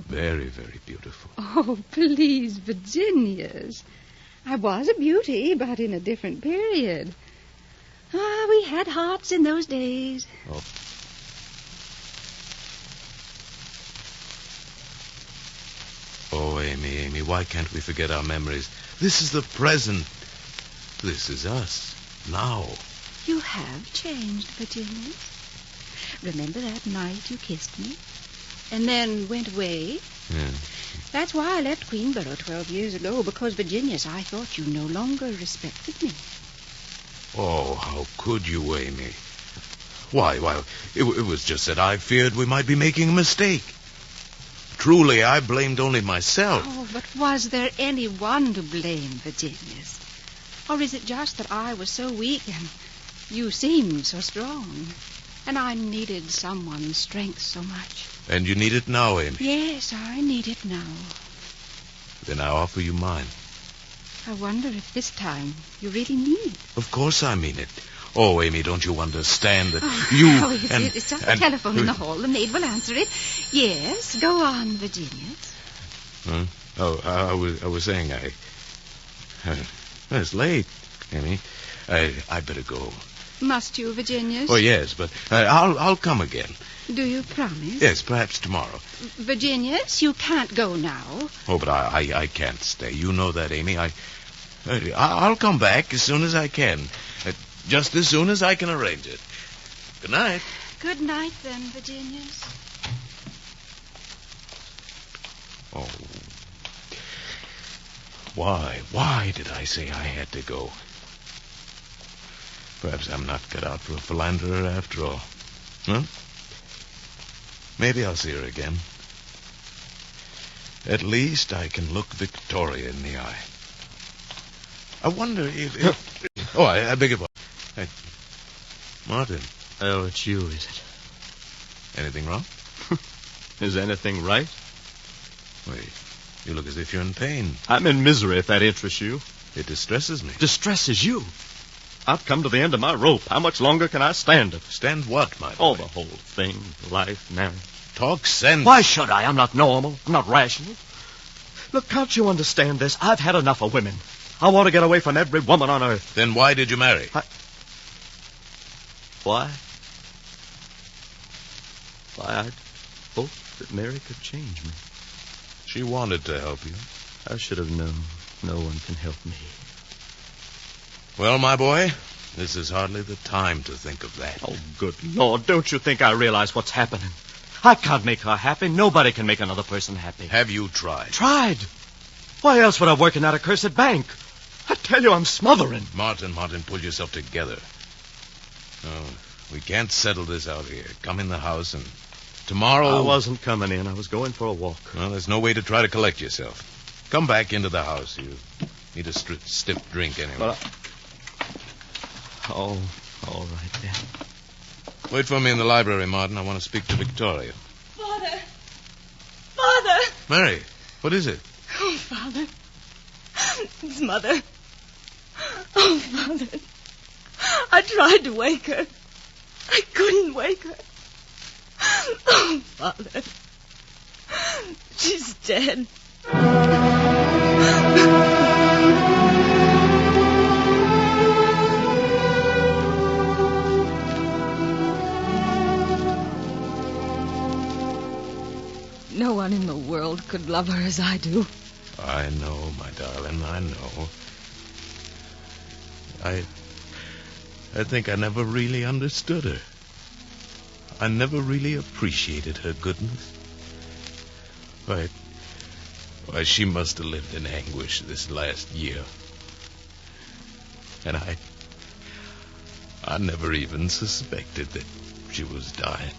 very, very beautiful. Oh, please, Virginius. I was a beauty, but in a different period. Ah, we had hearts in those days. Oh, Amy, why can't we forget our memories? This is the present. This is us, now. You have changed, Virginia. Remember that night you kissed me? And then went away? Yeah. That's why I left Queenborough 12 years ago, because, Virginius, I thought you no longer respected me. Oh, how could you, Amy? Why, it was just that I feared we might be making a mistake. Truly, I blamed only myself. Oh, but was there anyone to blame, Virginius? Or is it just that I was so weak and you seemed so strong? And I needed someone's strength so much. And you need it now, Amy? Yes, I need it now. Then I offer you mine. I wonder if this time you really mean it. Of course I mean it. Oh, Amy, don't you understand that It's just a telephone in the hall. The maid will answer it. Yes, go on, Virginius. Huh? Oh, I was saying it's late, Amy. I better go. Must you, Virginius? Oh, yes, but I'll come again. Do you promise? Yes, perhaps tomorrow. Virginius, you can't go now. Oh, but I can't stay. You know that, Amy. I'll come back as soon as I can. Just as soon as I can arrange it. Good night. Good night, then, Virginius. Oh. Why did I say I had to go? Perhaps I'm not cut out for a philanderer after all. Huh? Maybe I'll see her again. At least I can look Victoria in the eye. I wonder if... Oh, I beg your pardon. Hey, Martin. Oh, it's you, is it? Anything wrong? Is anything right? Wait, you look as if you're in pain. I'm in misery, if that interests you. It distresses me. Distresses you? I've come to the end of my rope. How much longer can I stand it? Stand what, my boy? Oh, the whole thing. Life, marriage. Talk sense. Why should I? I'm not normal. I'm not rational. Look, can't you understand this? I've had enough of women. I want to get away from every woman on earth. Then why did you marry? Why? Why, I'd hoped that Mary could change me. She wanted to help you. I should have known. No one can help me. Well, my boy, this is hardly the time to think of that. Oh, good Lord, don't you think I realize what's happening? I can't make her happy. Nobody can make another person happy. Have you tried? Tried? Why else would I work in that accursed bank? I tell you, I'm smothering. Martin, pull yourself together. Oh, we can't settle this out here. Come in the house and tomorrow... I wasn't coming in. I was going for a walk. Well, there's no way to try to collect yourself. Come back into the house. You need a stiff drink anyway. Well, Oh, all right, then. Wait for me in the library, Martin. I want to speak to Victoria. Father! Father! Mary, what is it? Oh, Father. It's Mother. Oh, Father. I tried to wake her. I couldn't wake her. Oh, Father. She's dead. No one in the world could love her as I do. I know, my darling, I know. I think I never really understood her. I never really appreciated her goodness. Why, she must have lived in anguish this last year. And I never even suspected that she was dying.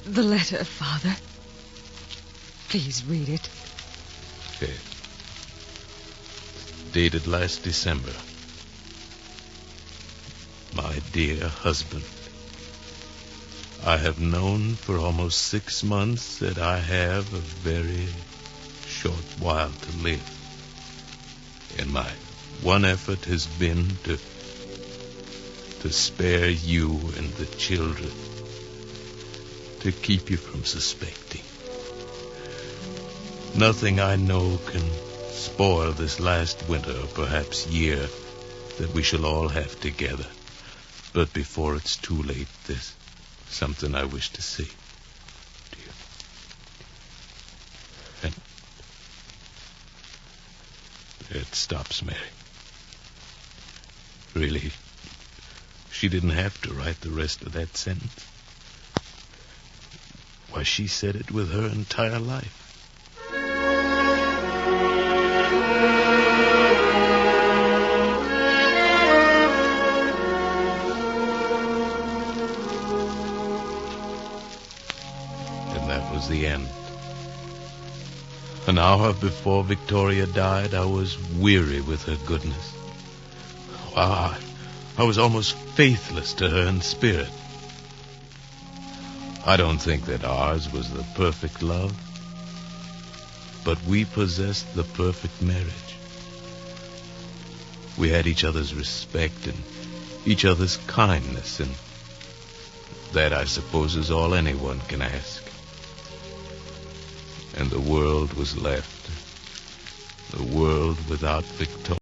The letter, Father. Please read it. Okay. Dated last December. My dear husband, I have known for almost 6 months that I have a very short while to live. And my one effort has been to spare you and the children, to keep you from suspecting. Nothing I know can spoil this last winter, or perhaps year, that we shall all have together. But before it's too late, there's something I wish to say to you. And it stops, Mary. Really, she didn't have to write the rest of that sentence. Why, she said it with her entire life. And that was the end. An hour before Victoria died, I was weary with her goodness. I was almost faithless to her in spirit. I don't think that ours was the perfect love, but we possessed the perfect marriage. We had each other's respect and each other's kindness, and that, I suppose, is all anyone can ask. And the world was left, the world without Victoria.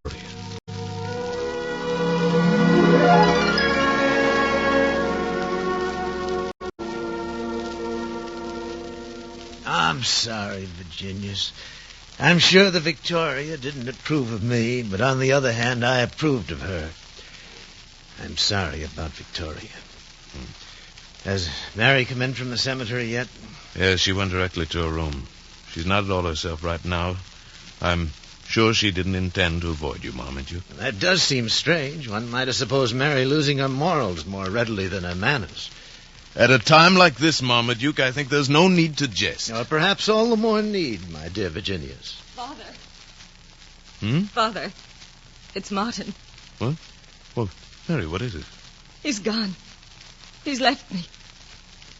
I'm sorry, Virginius. I'm sure the Victoria didn't approve of me, but on the other hand, I approved of her. I'm sorry about Victoria. Has Mary come in from the cemetery yet? Yes, she went directly to her room. She's not at all herself right now. I'm sure she didn't intend to avoid you, Marmaduke. That does seem strange. One might have supposed Mary losing her morals more readily than her manners. At a time like this, Marmaduke, I think there's no need to jest. Or perhaps all the more need, my dear Virginius. Father. Father, it's Martin. What? Well, Mary, what is it? He's gone. He's left me.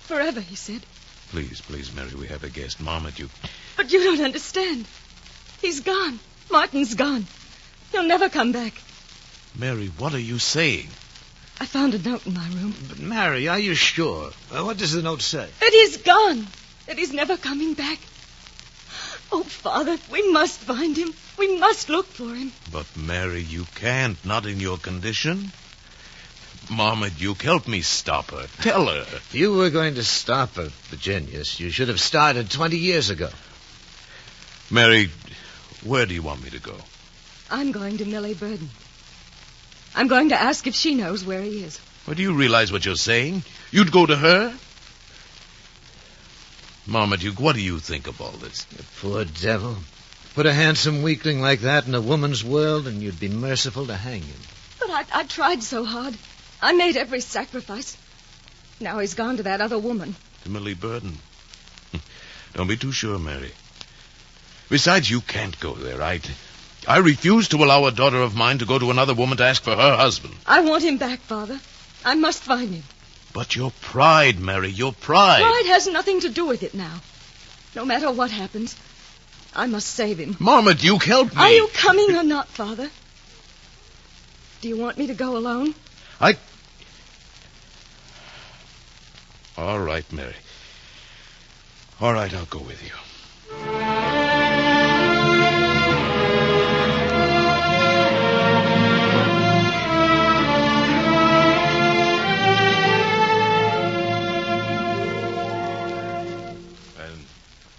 Forever, he said. Please, Mary, we have a guest. Marmaduke. But you don't understand. He's gone. Martin's gone. He'll never come back. Mary, what are you saying? I found a note in my room. But, Mary, are you sure? What does the note say? That he's gone. That he's never coming back. Oh, Father, we must find him. We must look for him. But, Mary, you can't. Not in your condition. Marmaduke, help me stop her. Tell her. If you were going to stop her, Virginius, you should have started 20 years ago. Mary, where do you want me to go? I'm going to Millie Burden. I'm going to ask if she knows where he is. Well, do you realize what you're saying? You'd go to her? Marmaduke, what do you think of all this? The poor devil. Put a handsome weakling like that in a woman's world, and you'd be merciful to hang him. But I tried so hard. I made every sacrifice. Now he's gone to that other woman. To Millie Burden. Don't be too sure, Mary. Besides, you can't go there. I refuse to allow a daughter of mine to go to another woman to ask for her husband. I want him back, Father. I must find him. But your pride, Mary, your pride. Pride has nothing to do with it now. No matter what happens, I must save him. Marmaduke, help me. Are you coming or not, Father? Do you want me to go alone? All right, Mary. All right, I'll go with you.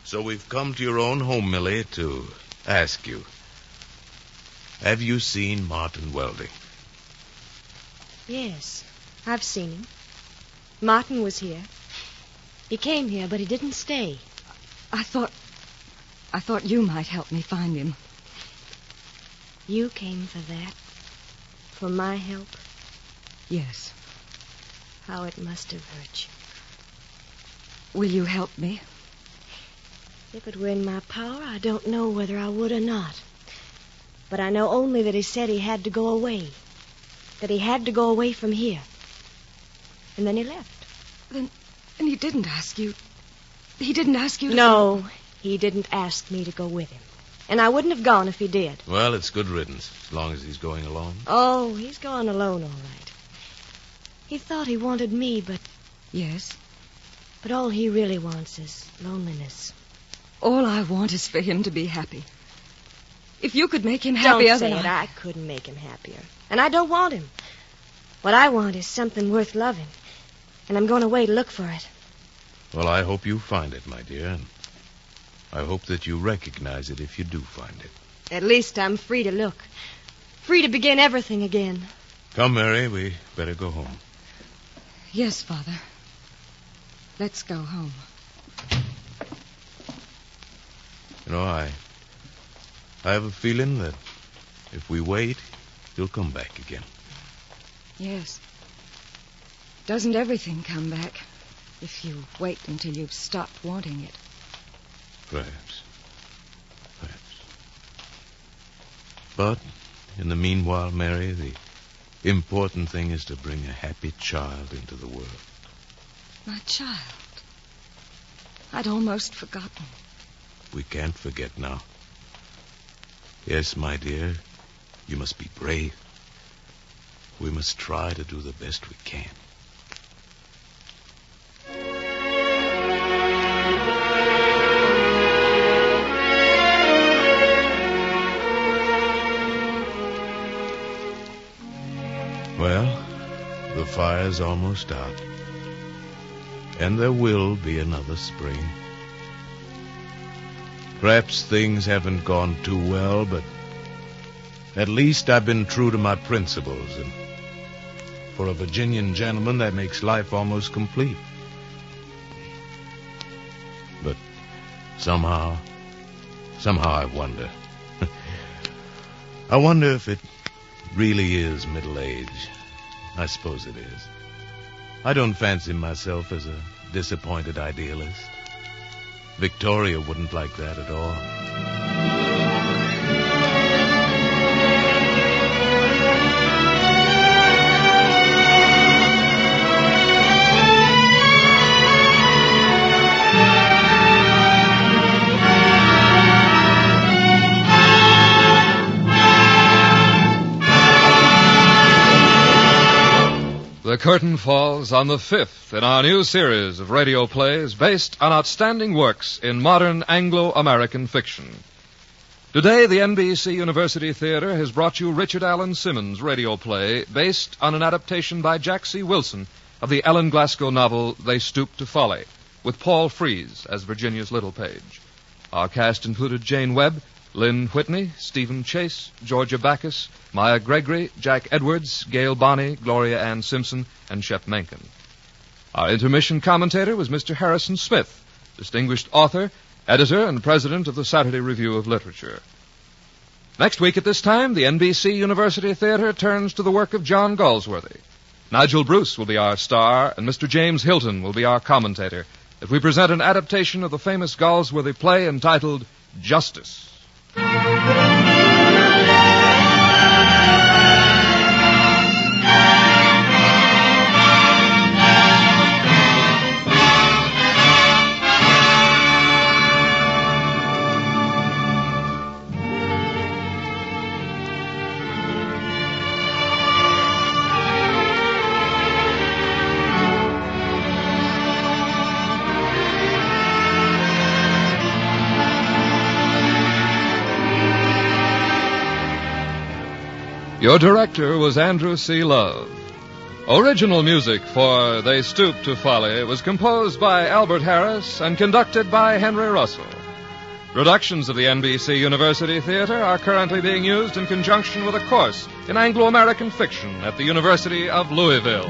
So we've come to your own home, Millie, to ask you. Have you seen Martin Welding? Yes, I've seen him. Martin was here. He came here, but he didn't stay. I thought you might help me find him. You came for that? For my help? Yes. How it must have hurt you. Will you help me? If it were in my power, I don't know whether I would or not. But I know only that he said he had to go away. That he had to go away from here. And then he left. Then he didn't ask you. He didn't ask you to... No, he didn't ask me to go with him. And I wouldn't have gone if he did. Well, it's good riddance, as long as he's going alone. Oh, he's going alone, all right. He thought he wanted me, but... Yes? But all he really wants is loneliness. All I want is for him to be happy. If you could make him happier... Don't say it. I couldn't make him happier. And I don't want him. What I want is something worth loving. And I'm going away to look for it. Well, I hope you find it, my dear. And I hope that you recognize it if you do find it. At least I'm free to look. Free to begin everything again. Come, Mary, we better go home. Yes, Father. Let's go home. You know, I have a feeling that if we wait, he'll come back again. Yes. Doesn't everything come back if you wait until you've stopped wanting it? Perhaps. But in the meanwhile, Mary, the important thing is to bring a happy child into the world. My child. I'd almost forgotten. We can't forget now. Yes, my dear, you must be brave. We must try to do the best we can. Well, the fire's almost out. And there will be another spring. Perhaps things haven't gone too well, but at least I've been true to my principles. And for a Virginian gentleman, that makes life almost complete. But somehow I wonder. I wonder if it really is middle age. I suppose it is. I don't fancy myself as a disappointed idealist. Victoria wouldn't like that at all. The curtain falls on the fifth in our new series of radio plays based on outstanding works in modern Anglo-American fiction. Today, the NBC University Theater has brought you Richard Allen Simmons' radio play based on an adaptation by Jack C. Wilson of the Ellen Glasgow novel They Stooped to Folly, with Paul Frees as Virginia's Little Page. Our cast included Jane Webb, Lynn Whitney, Stephen Chase, Georgia Backus, Maya Gregory, Jack Edwards, Gail Bonney, Gloria Ann Simpson, and Shep Menken. Our intermission commentator was Mr. Harrison Smith, distinguished author, editor, and president of the Saturday Review of Literature. Next week at this time, the NBC University Theater turns to the work of John Galsworthy. Nigel Bruce will be our star, and Mr. James Hilton will be our commentator, as we present an adaptation of the famous Galsworthy play entitled Justice. Your director was Andrew C. Love. Original music for They Stooped to Folly was composed by Albert Harris and conducted by Henry Russell. Productions of the NBC University Theater are currently being used in conjunction with a course in Anglo-American fiction at the University of Louisville.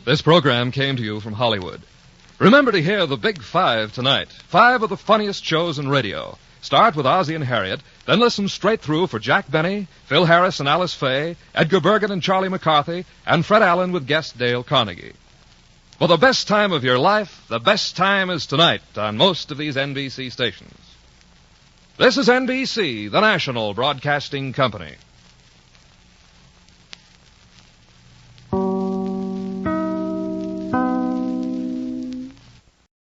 This program came to you from Hollywood. Remember to hear the Big Five tonight. 5 of the funniest shows in radio. Start with Ozzie and Harriet, then listen straight through for Jack Benny, Phil Harris and Alice Faye, Edgar Bergen and Charlie McCarthy, and Fred Allen with guest Dale Carnegie. For the best time of your life, the best time is tonight on most of these NBC stations. This is NBC, the national broadcasting company.